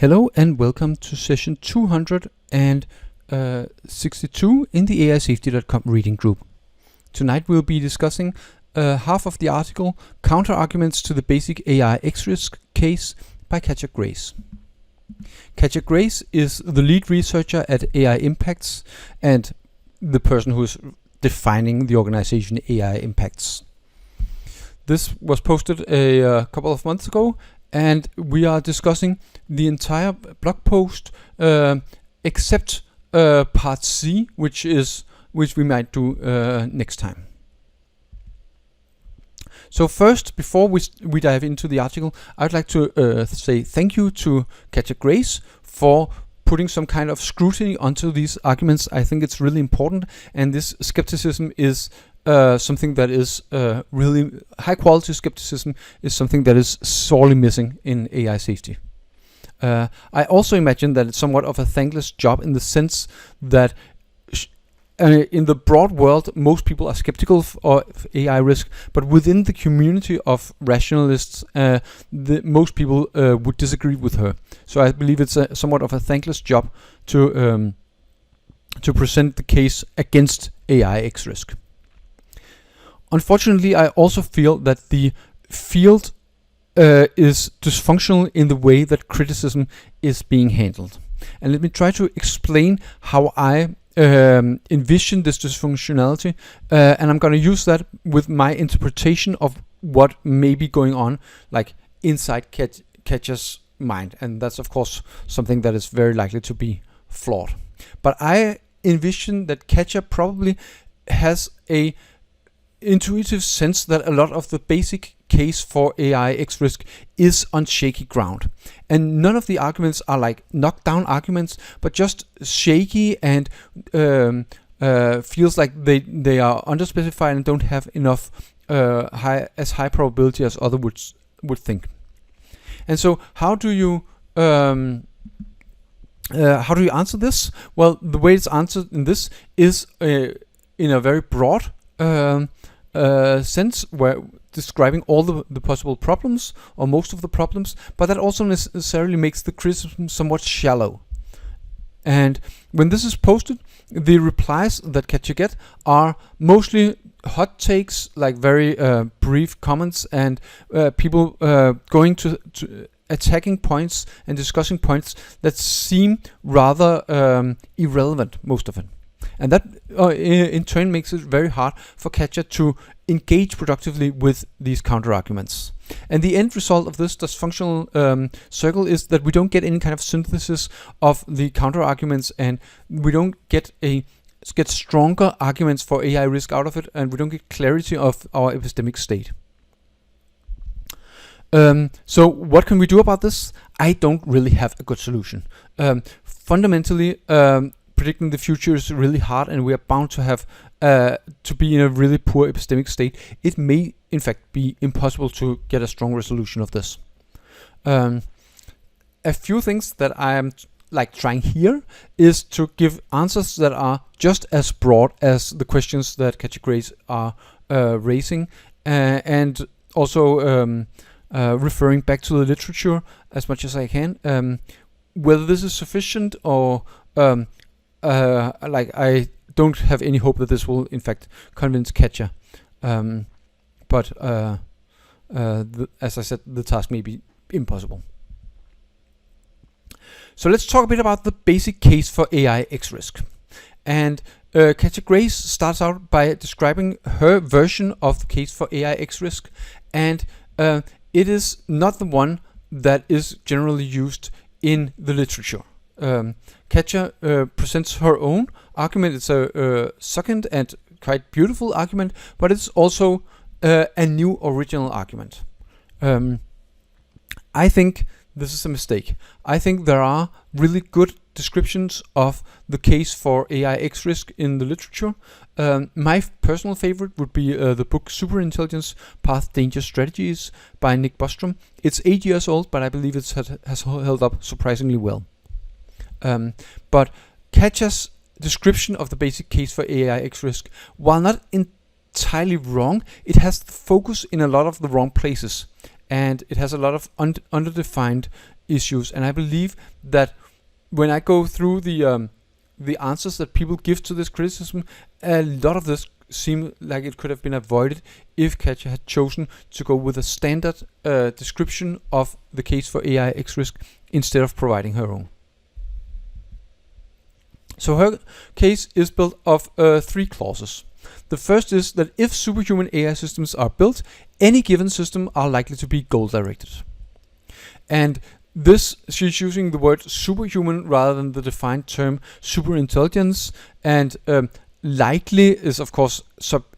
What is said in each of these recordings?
Hello and welcome to session 262 in the AISafety.com reading group. Tonight we'll be discussing half of the article Counterarguments to the Basic AI Xrisk Case by Katja Grace. Katja Grace is the lead researcher at AI Impacts and the person who is defining the organization AI Impacts. This was posted a couple of months ago, and we are discussing the entire blog post except part C, which we might do next time. So first, before we dive into the article, I'd like to say thank you to Katja Grace for putting some kind of scrutiny onto these arguments. I think it's really important, and this skepticism is something that is really high quality skepticism is something that is sorely missing in AI safety. I also imagine that it's somewhat of a thankless job in the sense that in the broad world, most people are skeptical of AI risk, but within the community of rationalists, most people would disagree with her. So I believe it's somewhat of a thankless job to present the case against AI Xrisk. Unfortunately, I also feel that the field is dysfunctional in the way that criticism is being handled. And let me try to explain how I envision this dysfunctionality, and I'm going to use that with my interpretation of what may be going on, like inside Katja's mind. And that's of course something that is very likely to be flawed. But I envision that Katja probably has a intuitive sense that a lot of the basic case for AI Xrisk is on shaky ground, and none of the arguments are like knockdown arguments, but just shaky and feels like they are underspecified and don't have enough high probability as others would think. And so how do you answer this? Well, the way it's answered in this is in a very broad sense, where describing all the possible problems or most of the problems, but that also necessarily makes the criticism somewhat shallow. And when this is posted, the replies that Katja get are mostly hot takes, like very brief comments, and people going to attacking points and discussing points that seem rather irrelevant, most of it. And that in turn makes it very hard for Katja to engage productively with these counterarguments. And the end result of this dysfunctional circle is that we don't get any kind of synthesis of the counterarguments, and we don't get stronger arguments for AI risk out of it, and we don't get clarity of our epistemic state. So what can we do about this? I don't really have a good solution. Fundamentally, predicting the future is really hard, and we are bound to have to be in a really poor epistemic state. It may in fact be impossible to get a strong resolution of this. A few things that I am trying here is to give answers that are just as broad as the questions that Katja Grace are raising, and also referring back to the literature as much as I can. Whether this is sufficient or I don't have any hope that this will in fact convince Katja, but as I said, the task may be impossible. So let's talk a bit about the basic case for AI Xrisk. And Katja Grace starts out by describing her version of the case for AI Xrisk, and it is not the one that is generally used in the literature. Katja presents her own argument. It's a second and quite beautiful argument, but it's also a new original argument. I think this is a mistake. I think there are really good descriptions of the case for AI Xrisk in the literature. My personal favorite would be the book Superintelligence: Path, Danger, Strategies by Nick Bostrom. It's 8 years old, but I believe it has held up surprisingly well. But Katja's description of the basic case for AI Xrisk, while not entirely wrong, it has the focus in a lot of the wrong places, and it has a lot of underdefined issues. And I believe that when I go through the answers that people give to this criticism, a lot of this seem like it could have been avoided if Katja had chosen to go with a standard description of the case for AI Xrisk instead of providing her own. So her case is built of 3 clauses. The first is that if superhuman AI systems are built, any given system are likely to be goal-directed. And this, she's using the word superhuman rather than the defined term superintelligence, and likely is of course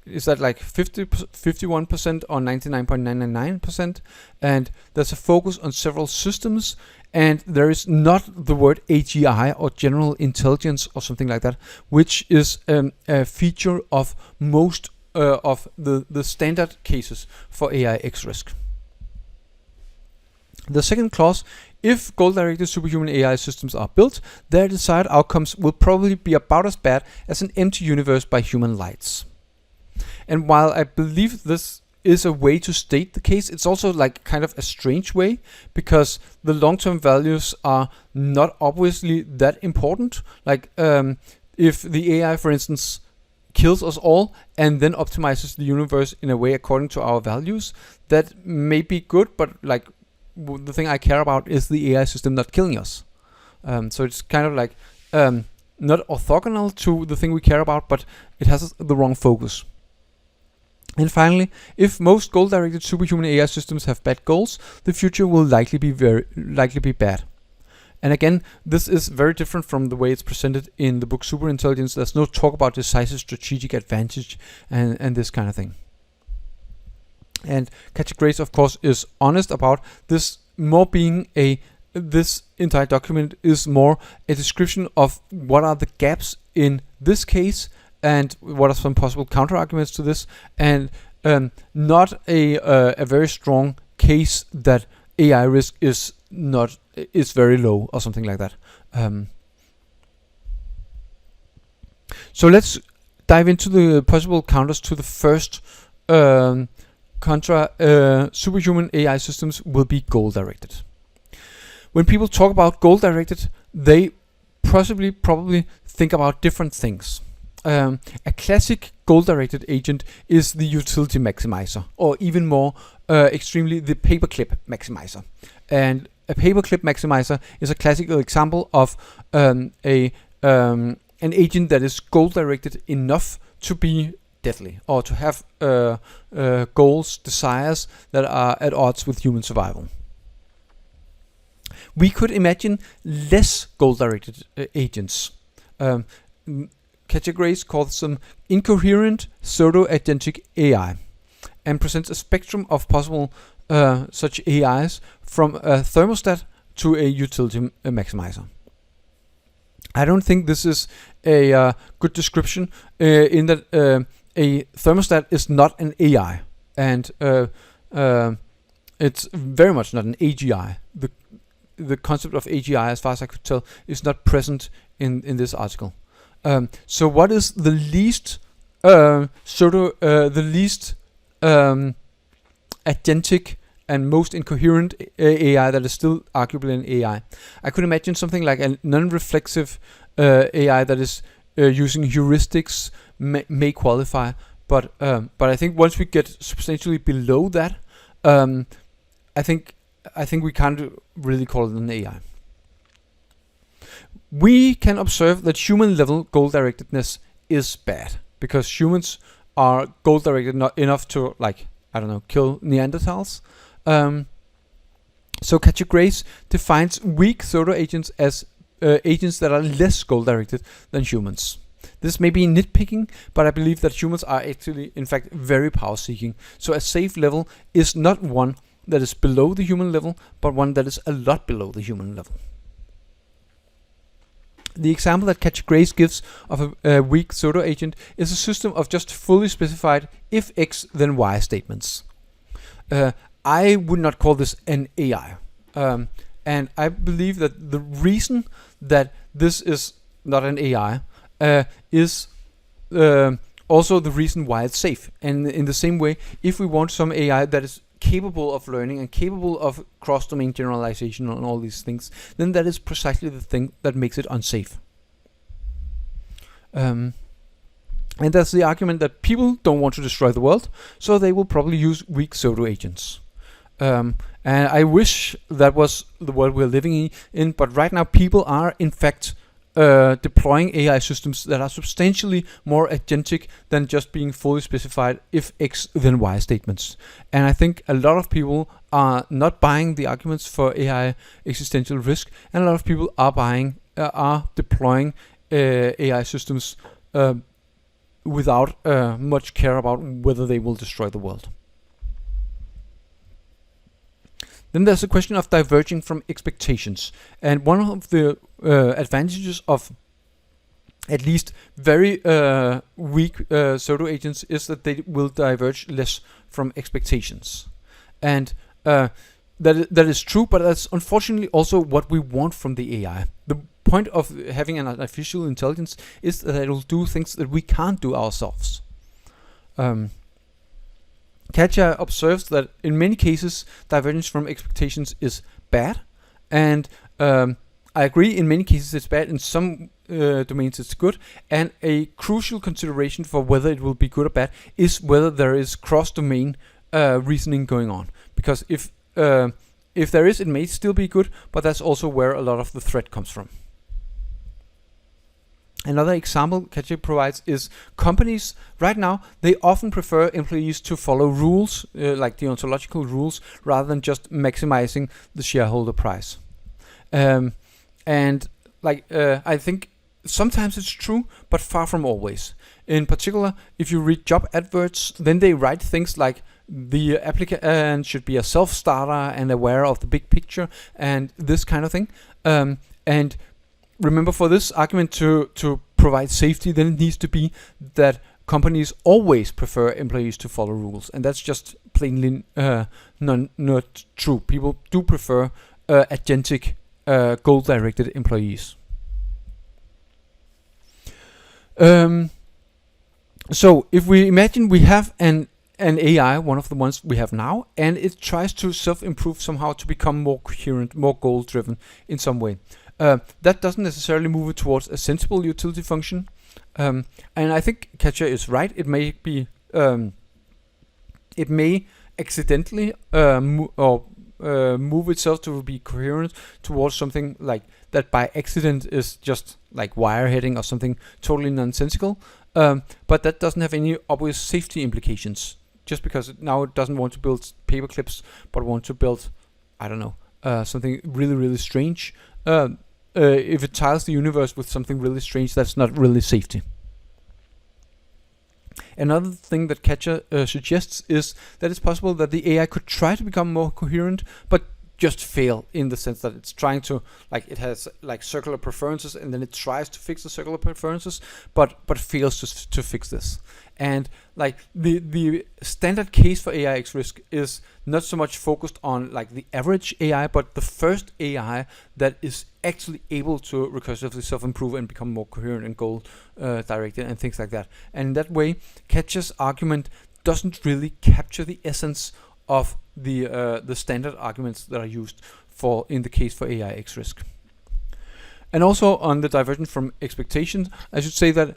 is that like 51% or 99.999%, and there's a focus on several systems, and there is not the word AGI or general intelligence or something like that, which is a feature of most of the standard cases for AI Xrisk. The second clause: if goal-directed superhuman AI systems are built, their desired outcomes will probably be about as bad as an empty universe by human lights. And while I believe this is a way to state the case, it's also like kind of a strange way, because the long-term values are not obviously that important. Like if the AI, for instance, kills us all and then optimizes the universe in a way according to our values, that may be good, but like the thing I care about is the AI system not killing us. So it's kind of like not orthogonal to the thing we care about, but it has the wrong focus. And finally, if most goal-directed superhuman AI systems have bad goals, the future will likely be bad. And again, this is very different from the way it's presented in the book Superintelligence. There's no talk about decisive strategic advantage and this kind of thing. And Katja Grace, of course, is honest about this more being this entire document is more a description of what are the gaps in this case and what are some possible counter-arguments to this, and not a very strong case that AI risk is very low or something like that. So let's dive into the possible counters to the first contra. Superhuman AI systems will be goal-directed. When people talk about goal-directed, they probably think about different things. A classic goal-directed agent is the utility maximizer, or even more extremely, the paperclip maximizer. And a paperclip maximizer is a classical example of an agent that is goal-directed enough to be deadly, or to have goals, desires that are at odds with human survival. We could imagine less goal-directed agents. Katja Grace calls them incoherent pseudo-agentic AI, and presents a spectrum of possible such AIs, from a thermostat to a utility maximizer. I don't think this is a good description, in that a thermostat is not an AI, and it's very much not an AGI. The concept of AGI, as far as I could tell, is not present in this article. So what is the least agentic and most incoherent AI that is still arguably an AI? I could imagine something like a non-reflexive AI that is using heuristics may qualify, but I think once we get substantially below that, I think we can't really call it an AI. We can observe that human level goal-directedness is bad, because humans are goal-directed not enough to, like, I don't know, kill Neanderthals. So Katja Grace defines weak pseudo-agents as agents that are less goal-directed than humans. This may be nitpicking, but I believe that humans are actually, in fact, very power-seeking. So a safe level is not one that is below the human level, but one that is a lot below the human level. The example that Katja Grace gives of a weak pseudo-agent is a system of just fully specified if X then Y statements. I would not call this an AI. And I believe that the reason that this is not an AI is also the reason why it's safe. And in the same way, if we want some AI that is capable of learning and capable of cross-domain generalization and all these things, then that is precisely the thing that makes it unsafe. And that's the argument that people don't want to destroy the world, so they will probably use weak pseudo agents. And I wish that was the world we're living in, but right now people are in fact deploying AI systems that are substantially more agentic than just being fully specified if X then Y statements. And I think a lot of people are not buying the arguments for AI existential risk, and a lot of people are deploying AI systems without much care about whether they will destroy the world. Then there's a question of diverging from expectations. And one of the advantages of at least very weak pseudo agents is that they will diverge less from expectations. And that is true, but that's unfortunately also what we want from the AI. The point of having an artificial intelligence is that it will do things that we can't do ourselves. Katja observes that in many cases divergence from expectations is bad, and I agree, in many cases it's bad, in some domains it's good, and a crucial consideration for whether it will be good or bad is whether there is cross-domain reasoning going on. Because if there is, it may still be good, but that's also where a lot of the threat comes from. Another example Katja provides is companies. Right now, they often prefer employees to follow rules, like deontological rules, rather than just maximizing the shareholder price. I think sometimes it's true, but far from always. In particular, if you read job adverts, then they write things like the applicant should be a self-starter and aware of the big picture and this kind of thing. And remember, for this argument to provide safety, then it needs to be that companies always prefer employees to follow rules, and that's just plainly not true. People do prefer agentic, goal-directed employees. So if we imagine we have an AI, one of the ones we have now, and it tries to self-improve somehow to become more coherent, more goal-driven in some way. That doesn't necessarily move it towards a sensible utility function, and I think Katja is right. It may be, it may accidentally move itself to be coherent towards something like that by accident is just like wireheading or something totally nonsensical. But that doesn't have any obvious safety implications. Just because now it doesn't want to build paper clips, but want to build, I don't know, something really, really strange. If it tiles the universe with something really strange, that's not really safety. Another thing that Katja suggests is that it's possible that the AI could try to become more coherent, but just fail, in the sense that it's trying to, like, it has like circular preferences, and then it tries to fix the circular preferences, but fails to fix this. And like the standard case for AI Xrisk is not so much focused on like the average AI, but the first AI that is actually able to recursively self-improve and become more coherent and goal directed and things like that. And in that way, Katja's argument doesn't really capture the essence of the standard arguments that are used for in the case for AI Xrisk. And also on the divergence from expectations, I should say that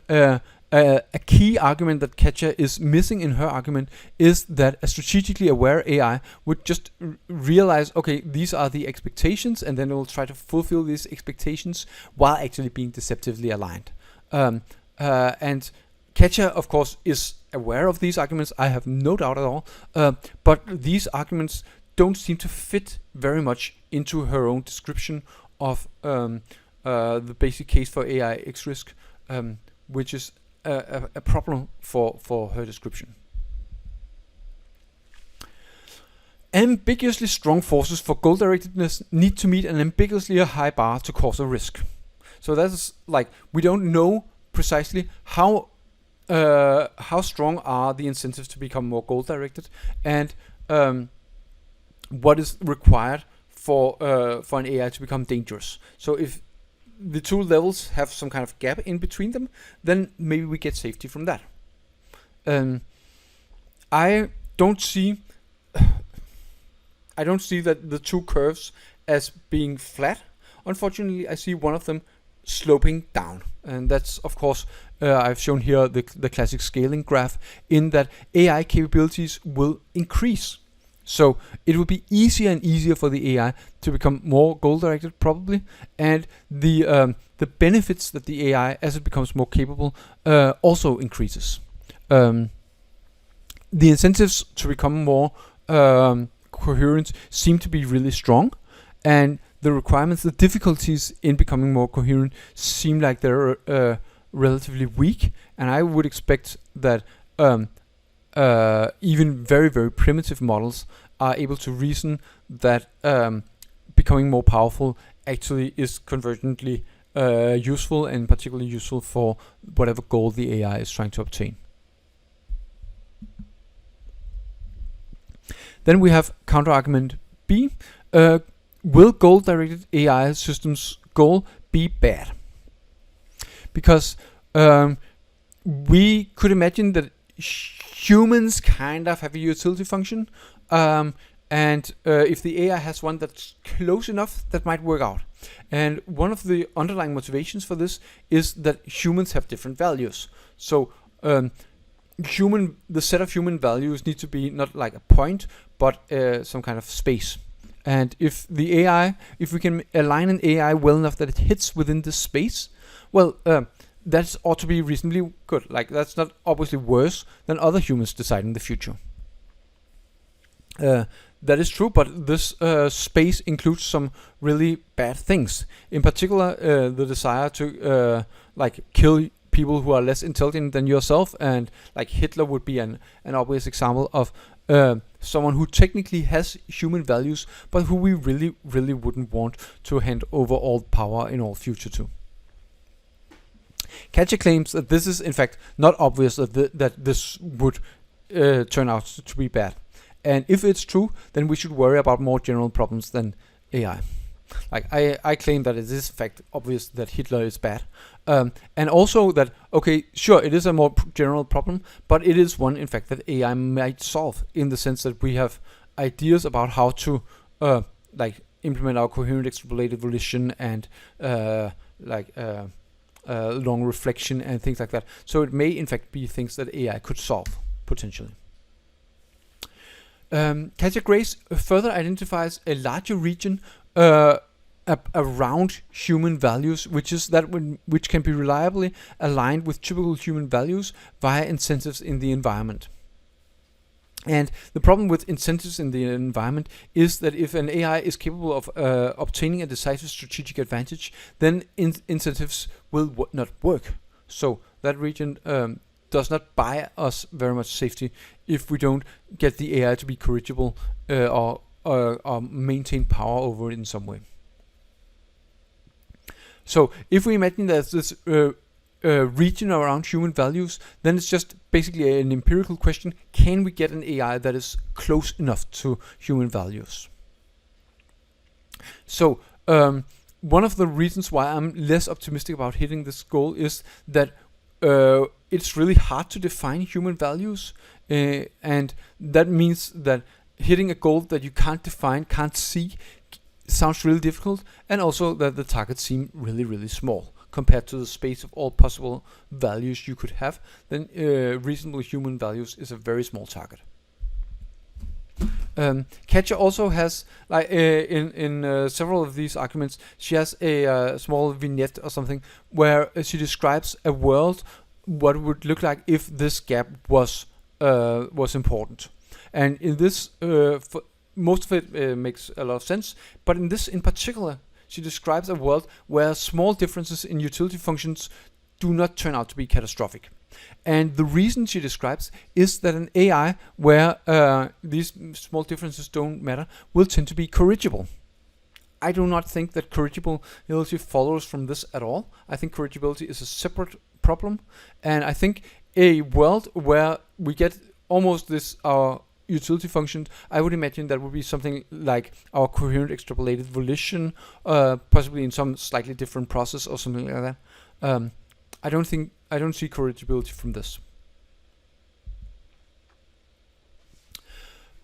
a key argument that Katja is missing in her argument is that a strategically aware AI would just realize, okay, these are the expectations, and then it will try to fulfill these expectations while actually being deceptively aligned. And Katja, of course, is aware of these arguments. I have no doubt at all. But these arguments don't seem to fit very much into her own description of the basic case for AI Xrisk, which is a problem for her description. Ambiguously strong forces for goal directedness need to meet an ambiguously high bar to cause a risk. So that's like, we don't know precisely how strong are the incentives to become more goal directed, and what is required for an AI to become dangerous. So if the two levels have some kind of gap in between them, then maybe we get safety from that. I don't see I don't see that the two curves as being flat. Unfortunately, I see one of them sloping down, and that's of course I've shown here the classic scaling graph, in that AI capabilities will increase. So it will be easier and easier for the AI to become more goal directed, probably, and the benefits that the AI, as it becomes more capable, also increases. The incentives to become more coherent seem to be really strong, and the requirements, the difficulties in becoming more coherent seem like they're relatively weak, and I would expect that even very, very primitive models are able to reason that becoming more powerful actually is convergently useful, and particularly useful for whatever goal the AI is trying to obtain. Then we have counterargument B. Will goal-directed AI systems' goal be bad? Because we could imagine that humans kind of have a utility function, and if the AI has one that's close enough, that might work out. And one of the underlying motivations for this is that humans have different values. So the set of human values need to be not like a point, but some kind of space. And if we can align an AI well enough that it hits within this space, well, that ought to be reasonably good. Like, that's not obviously worse than other humans deciding the future. That is true, but this space includes some really bad things. In particular, the desire to kill people who are less intelligent than yourself, and like Hitler would be an obvious example of someone who technically has human values, but who we really, really wouldn't want to hand over all power in all future to. Katja claims that this is in fact not obvious that this would turn out to be bad. And if it's true, then we should worry about more general problems than AI. Like, I claim that it is in fact obvious that Hitler is bad. And also that, okay, sure, it is a more general problem, but it is one, in fact, that AI might solve, in the sense that we have ideas about how to implement our coherent extrapolated volition and long reflection and things like that. So it may, in fact, be things that AI could solve, potentially. Katja Grace further identifies a larger region around human values, which is that which can be reliably aligned with typical human values via incentives in the environment. And the problem with incentives in the environment is that if an AI is capable of obtaining a decisive strategic advantage, then incentives will not work. So that region does not buy us very much safety if we don't get the AI to be corrigible or maintain power over it in some way. So if we imagine there's this region around human values, then it's just basically an empirical question: can we get an AI that is close enough to human values? So one of the reasons why I'm less optimistic about hitting this goal is that it's really hard to define human values, and that means that hitting a goal that you can't define, can't see, sounds really difficult, and also that the targets seem really, really small compared to the space of all possible values you could have. Then reasonable human values is a very small target. Katja also has, in several of these arguments, she has a small vignette or something where she describes a world, what it would look like if this gap was important. And in this, most of it makes a lot of sense, but in this in particular, she describes a world where small differences in utility functions do not turn out to be catastrophic. And the reason she describes is that an AI where these small differences don't matter will tend to be corrigible. I do not think that corrigibility follows from this at all. I think corrigibility is a separate problem, and I think a world where we get almost this our utility function, I would imagine that would be something like our coherent extrapolated volition, possibly in some slightly different process or something like that. I don't see corrigibility from this.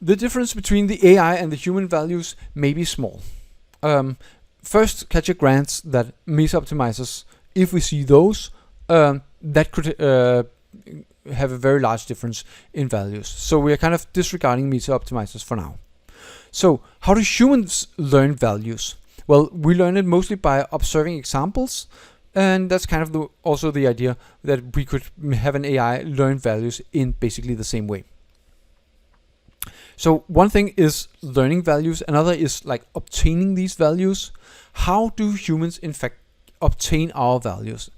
The difference between the AI and the human values may be small. First, Katja grants that meta-optimizers, if we see those, that could have a very large difference in values. So we are kind of disregarding meta-optimizers for now. So how do humans learn values? Well, we learn it mostly by observing examples, and that's kind of also the idea that we could have an AI learn values in basically the same way. So one thing is learning values, another is like obtaining these values. How do humans in fact obtain our values?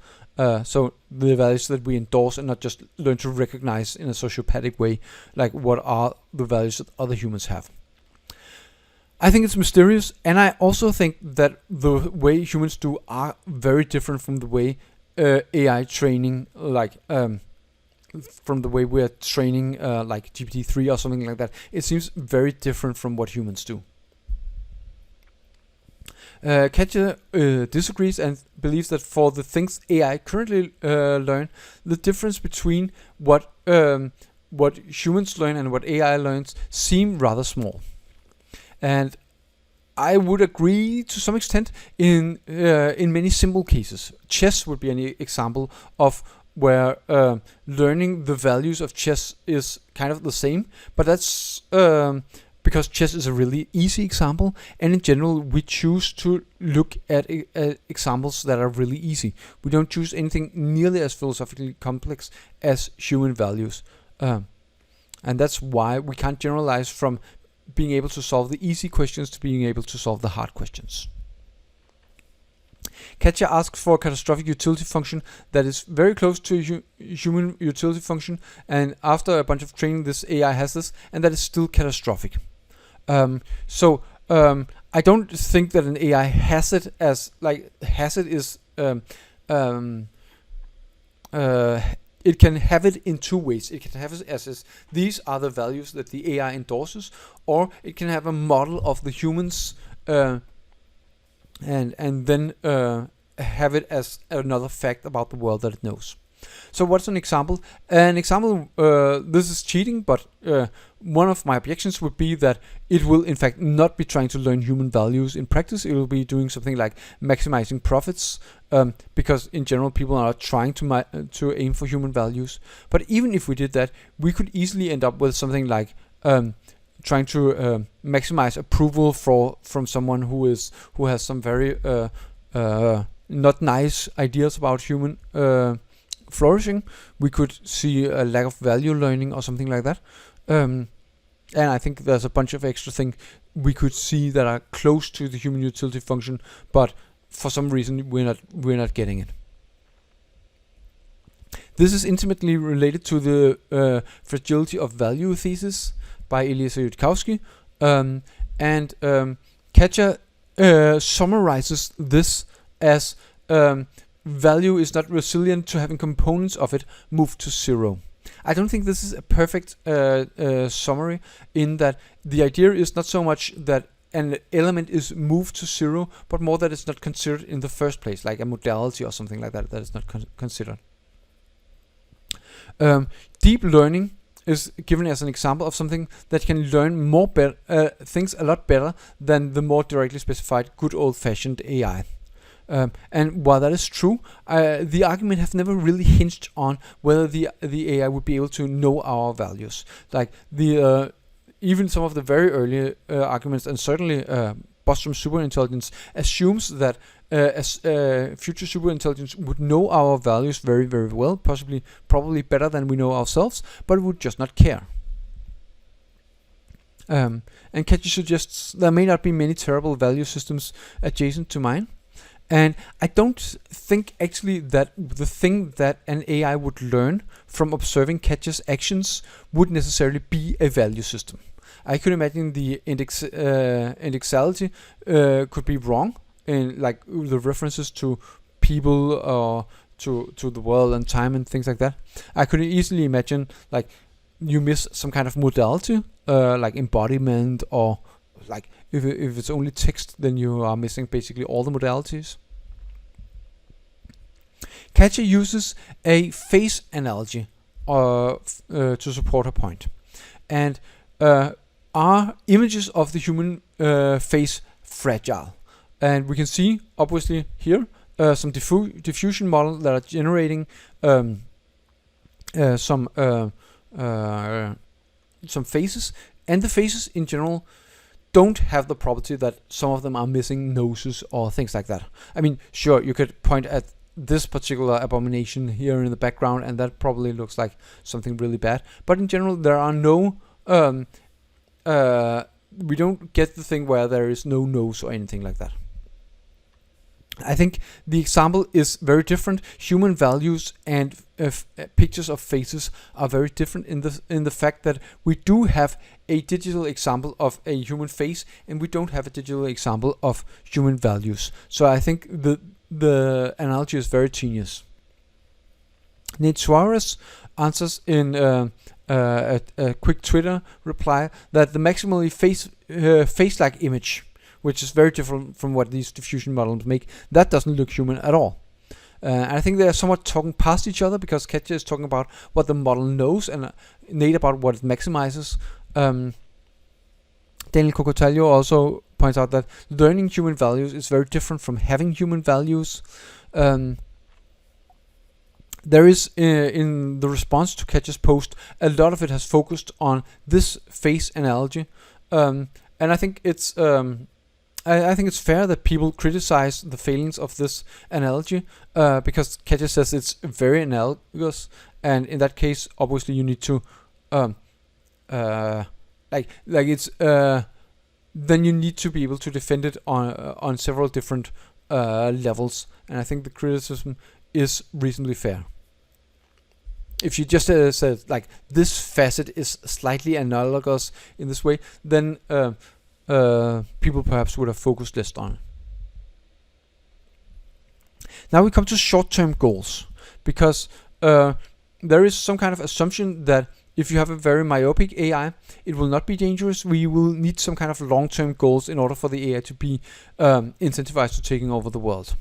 So the values that we endorse and not just learn to recognize in a sociopathic way, like what are the values that other humans have. I think it's mysterious, and I also think that the way humans do are very different from the way AI training, like from the way we're training like GPT-3 or something like that. It seems very different from what humans do. Katja disagrees and believes that for the things AI currently learn, the difference between what humans learn and what AI learns seem rather small. And I would agree to some extent in many simple cases. Chess would be an example of where learning the values of chess is kind of the same, but that's because chess is a really easy example, and in general we choose to look at examples that are really easy. We don't choose anything nearly as philosophically complex as human values, and that's why we can't generalize from being able to solve the easy questions to being able to solve the hard questions. Katja asks for a catastrophic utility function that is very close to a human utility function, and after a bunch of training this AI has this, and that is still catastrophic. So I don't think that an AI has it as like has it is it can have it in two ways. It can have it as these are the values that the AI endorses, or it can have a model of the humans and then have it as another fact about the world that it knows. So what's an example? An example, this is cheating, but one of my objections would be that it will in fact not be trying to learn human values in practice. It will be doing something like maximizing profits, because in general people are not trying to aim for human values. But even if we did that, we could easily end up with something like trying to maximize approval from someone who has some very not nice ideas about human flourishing. We could see a lack of value learning or something like that. And I think there's a bunch of extra things we could see that are close to the human utility function, but for some reason we're not getting it. This is intimately related to the Fragility of Value thesis by Eliezer Yudkowsky, and Katja summarizes this as value is not resilient to having components of it move to zero. I don't think this is a perfect summary, in that the idea is not so much that an element is moved to zero, but more that it's not considered in the first place, like a modality or something like that that is not considered. Deep learning is given as an example of something that can learn more things a lot better than the more directly specified good old-fashioned AI. And while that is true, the argument have never really hinged on whether the AI would be able to know our values. Like even some of the very early arguments, and certainly Bostrom's superintelligence assumes that future superintelligence would know our values very, very well, probably better than we know ourselves, but it would just not care. And Katja suggests there may not be many terrible value systems adjacent to mine. And I don't think actually that the thing that an AI would learn from observing Katja's actions would necessarily be a value system. I could imagine the indexality could be wrong, in like the references to people or to the world and time and things like that. I could easily imagine like you miss some kind of modality, like embodiment, or like if it's only text, then you are missing basically all the modalities. Katja uses a face analogy to support her point, and are images of the human face fragile? And we can see, obviously, here some diffusion model that are generating some faces, and the faces in general don't have the property that some of them are missing noses or things like that. I mean, sure, you could point at this particular abomination here in the background, and that probably looks like something really bad. But in general, there are no we don't get the thing where there is no nose or anything like that. I think the example is very different. Human values and pictures of faces are very different in the fact that we do have a digital example of a human face, and we don't have a digital example of human values. So I think the analogy is very tenuous. Nate Suarez answers in a quick Twitter reply that the maximally face-like image, which is very different from what these diffusion models make, that doesn't look human at all. I think they are somewhat talking past each other, because Katja is talking about what the model knows and Nate about what it maximizes. Daniel Cocotaglio also points out that learning human values is very different from having human values. There is, in the response to Katja's post, a lot of it has focused on this face analogy. And I think it's I think it's fair that people criticize the failings of this analogy, because Katja says it's very analogous, and in that case, obviously, you need to then you need to be able to defend it on several different levels, and I think the criticism is reasonably fair. If you just said like this facet is slightly analogous in this way, then people perhaps would have focused less on it. Now we come to short-term goals, because there is some kind of assumption that if you have a very myopic AI, it will not be dangerous. We will need some kind of long-term goals in order for the AI to be incentivized to taking over the world.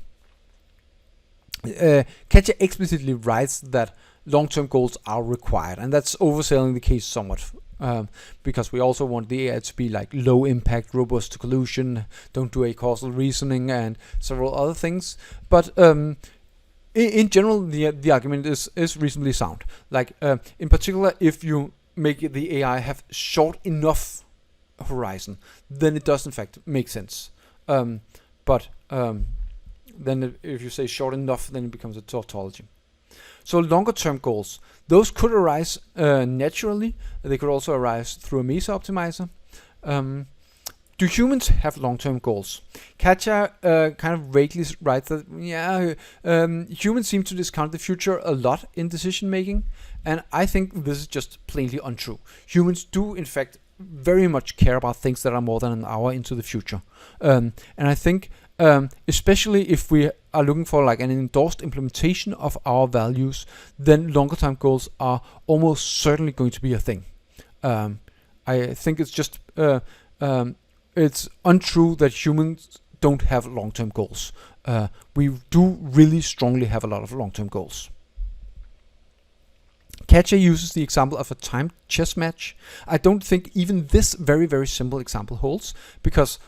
Katja explicitly writes that long-term goals are required, and that's overselling the case somewhat. Because we also want the AI to be like low impact, robust to collusion, don't do a causal reasoning, and several other things. But in general, the argument is reasonably sound. Like in particular, if you make the AI have short enough horizon, then it does in fact make sense. But then if you say short enough, then it becomes a tautology. So longer term goals, those could arise naturally. They could also arise through a MESA optimizer. Do humans have long-term goals? Katja kind of vaguely writes that, humans seem to discount the future a lot in decision making, and I think this is just plainly untrue. Humans do, in fact, very much care about things that are more than an hour into the future. And I think, especially if we are looking for like an endorsed implementation of our values, then longer term goals are almost certainly going to be a thing. I think it's just it's untrue that humans don't have long-term goals. We do really strongly have a lot of long-term goals. Katja uses the example of a timed chess match. I don't think even this very, very simple example holds, because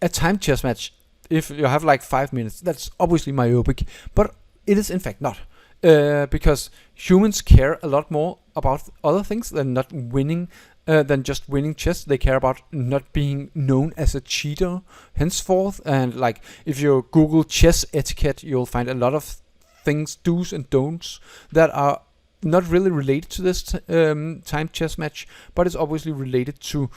a timed chess match, if you have like 5 minutes, that's obviously myopic, but it is in fact not. Because humans care a lot more about other things than not winning, than just winning chess. They care about not being known as a cheater henceforth. And like if you Google chess etiquette, you'll find a lot of things, do's and don'ts, that are not really related to this timed chess match, but it's obviously related to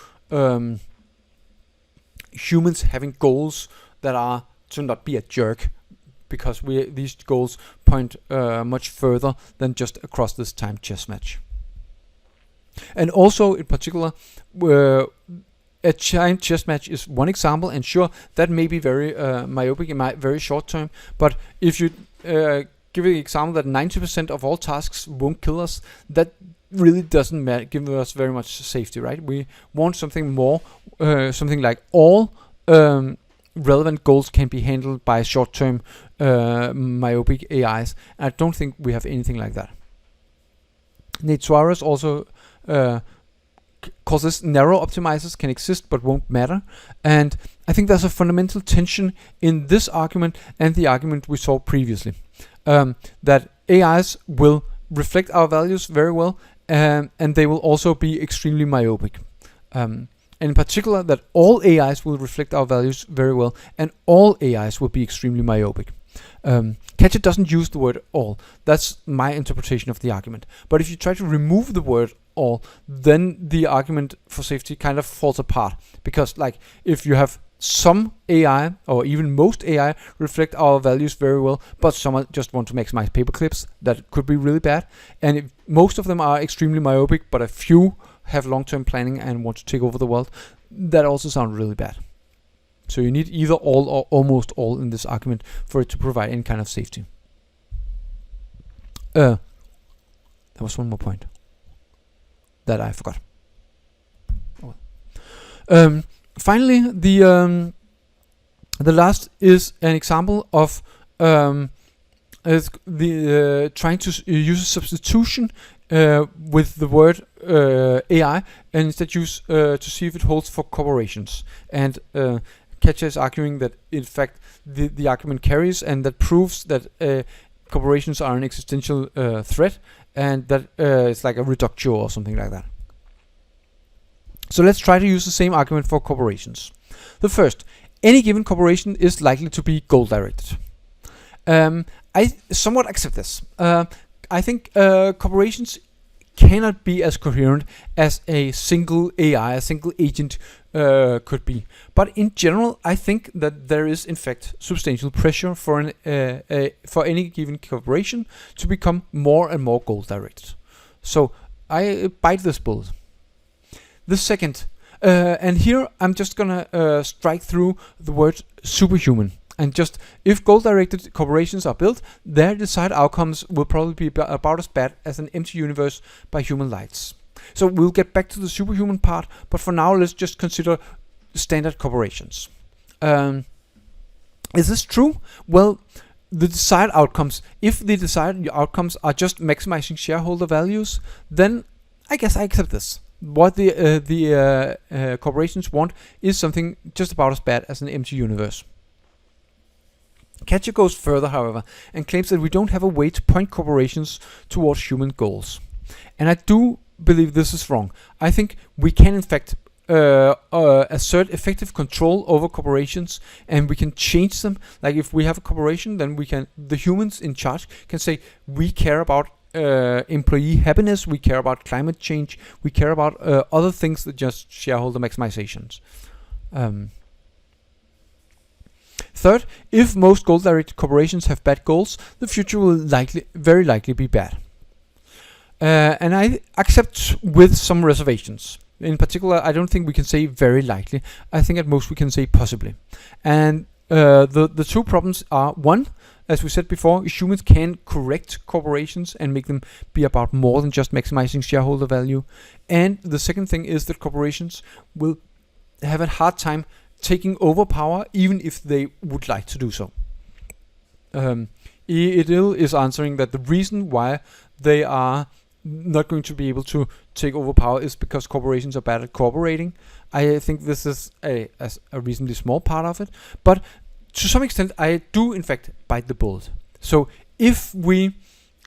humans having goals that are to not be a jerk, because these goals point much further than just across this timed chess match. And also, in particular, a timed chess match is one example, and sure, that may be very myopic in very short term, but if you give an example that 90% of all tasks won't kill us, that really doesn't give us very much safety, right? We want something more, something like all relevant goals can be handled by short-term myopic AIs. And I don't think we have anything like that. Nate Suarez also calls this narrow optimizers can exist but won't matter. And I think there's a fundamental tension in this argument and the argument we saw previously, that AIs will reflect our values very well, and they will also be extremely myopic. And in particular, that all AIs will reflect our values very well, and all AIs will be extremely myopic. Katja doesn't use the word all. That's my interpretation of the argument. But if you try to remove the word all, then the argument for safety kind of falls apart. Because like if you have some AI, or even most AI, reflect our values very well, but some just want to maximize paper clips, that could be really bad. And if most of them are extremely myopic, but a few have long-term planning and want to take over the world, that also sounds really bad. So you need either all or almost all in this argument for it to provide any kind of safety. There was one more point that I forgot. Oh well. Finally, the last is an example of trying to use a substitution with the word AI, and instead use to see if it holds for corporations. And Katja is arguing that in fact the argument carries, and that proves that corporations are an existential threat, and that it's like a reductio or something like that. So let's try to use the same argument for corporations. The first, any given corporation is likely to be goal directed. I somewhat accept this. I think corporations cannot be as coherent as a single AI, a single agent could be. But in general, I think that there is in fact substantial pressure for for any given corporation to become more and more goal directed. So I bite this bullet. The second, and here I'm just gonna strike through the word superhuman. And just, if goal-directed corporations are built, their desired outcomes will probably be about as bad as an empty universe by human lights. So we'll get back to the superhuman part, but for now let's just consider standard corporations. Is this true? Well, the desired outcomes, if the desired outcomes are just maximizing shareholder values, then I guess I accept this. What the corporations want is something just about as bad as an empty universe. Katja goes further, however, and claims that we don't have a way to point corporations towards human goals. And I do believe this is wrong. I think we can in fact assert effective control over corporations, and we can change them. Like if we have a corporation, then the humans in charge can say, we care about employee happiness, we care about climate change, we care about other things than just shareholder maximizations. Third, if most goal-directed corporations have bad goals, the future will very likely be bad. And I accept with some reservations. In particular, I don't think we can say very likely. I think at most we can say possibly. And the two problems are, one, as we said before, humans can correct corporations and make them be about more than just maximizing shareholder value. And the second thing is that corporations will have a hard time taking over power, even if they would like to do so. Edil is answering that the reason why they are not going to be able to take over power is because corporations are bad at cooperating. I think this is a reasonably small part of it, but to some extent I do in fact bite the bullet. So if we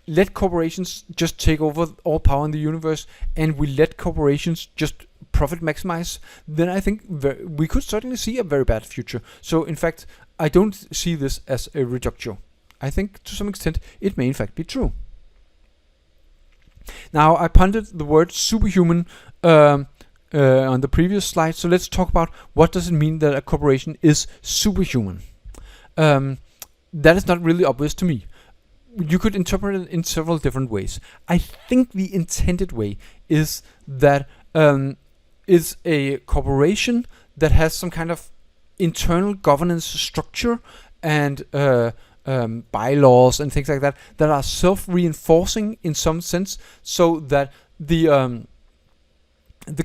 let corporations just take over all power in the universe, and we let corporations just profit maximize, then I think we could certainly see a very bad future. So in fact, I don't see this as a reductio. I think to some extent it may in fact be true. Now I punted the word superhuman on the previous slide, so let's talk about what does it mean that a corporation is superhuman. That is not really obvious to me. You could interpret it in several different ways. I think the intended way is that is a corporation that has some kind of internal governance structure and bylaws and things like that are self-reinforcing in some sense, so that the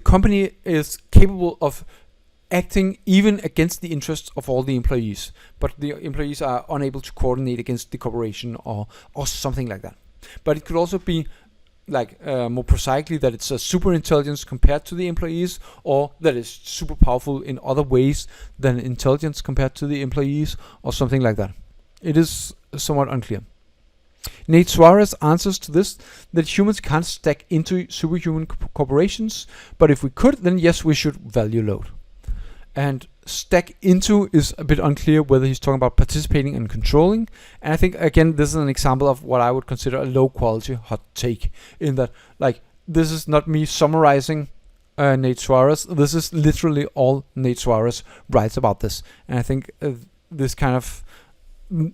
company is capable of acting even against the interests of all the employees, but the employees are unable to coordinate against the corporation or something like that. But it could also be more prosaically that it's a super intelligence compared to the employees, or that it's super powerful in other ways than intelligence compared to the employees, or something like that. It is somewhat unclear. Nate Suarez answers to this that humans can't stack into superhuman corporations, but if we could, then yes, we should value load. And stack into is a bit unclear whether he's talking about participating and controlling. And I think, again, this is an example of what I would consider a low quality hot take, in that, like, this is not me summarizing Nate Suarez. This is literally all Nate Suarez writes about this. And I think this kind of,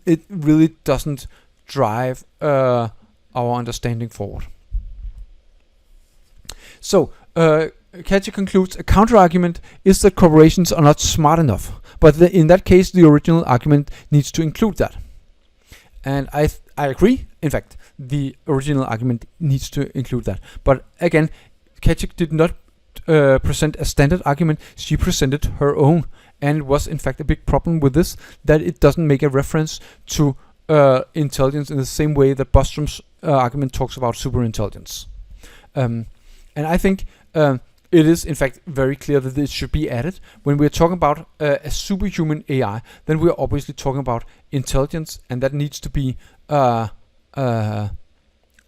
it really doesn't drive our understanding forward. So, Katja concludes, a counter-argument is that corporations are not smart enough, but in that case the original argument needs to include that. And I agree. In fact, the original argument needs to include that. But again, Katja did not present a standard argument. She presented her own, and it was in fact a big problem with this, that it doesn't make a reference to intelligence in the same way that Bostrom's argument talks about superintelligence. And I think it is in fact very clear that this should be added. When we're talking about a superhuman AI, then we're obviously talking about intelligence, and that needs to be and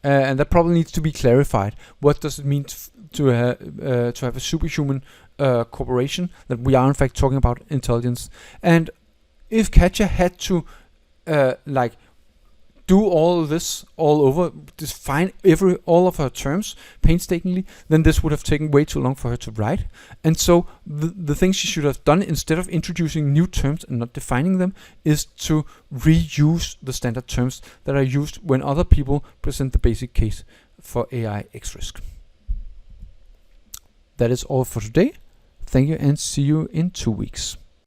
that probably needs to be clarified. What does it mean to have a superhuman corporation? That we are in fact talking about intelligence. And if Katja had to do all of this all over, define all of her terms painstakingly, then this would have taken way too long for her to write. And so the thing she should have done, instead of introducing new terms and not defining them, is to reuse the standard terms that are used when other people present the basic case for AI Xrisk. That is all for today. Thank you, and see you in 2 weeks.